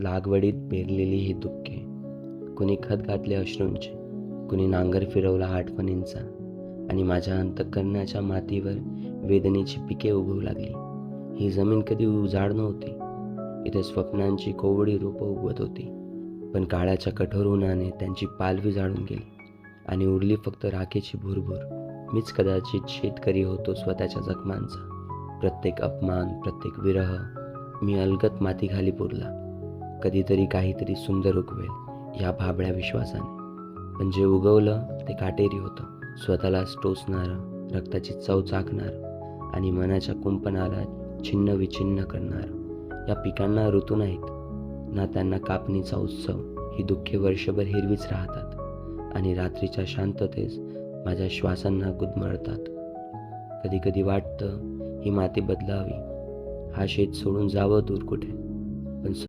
लागवडीत पेरलेली ही दुःखे, कुणी खत घातले अश्रूंचे, कुणी नांगर फिरवला आठवणींचा, आणि माझ्या अंतःकरणाच्या मातीवर वेदनेची पिके उगवू लागली. ही जमीन कधी उजाड नव्हती. इथे स्वप्नांची कोवळी रूपं उगवत होती, पण काळाच्या कठोर उन्हाने त्यांची पालवी जाळून गेली आणि उरली फक्त राखेची भुरभुर. मीच कदाचित शेतकरी होतो स्वतःच्या जखमांचा. प्रत्येक अपमान, प्रत्येक विरह मी अलगद मातीखाली पुरला. कधीतरी काहीतरी सुंदर उगवेल या भाबड्या विश्वासाने, पण जे उगवलं ते काटेरी होतं. स्वतःलाच टोचणारं, रक्ताची चव चाखणारं आणि मनाच्या कुंपणाला छिन्न विछिन्न करणारं. या पिकांना ऋतू नाहीत ना, त्यांना कापणीचा उत्सव. ही दुःखे वर्षभर हिरवीच राहतात आणि रात्रीच्या शांततेस माझ्या श्वासांना गुदमरतात. कधी कधी वाटतं ही माती बदलावी, हा शेत सोडून जावं दूर कुठे.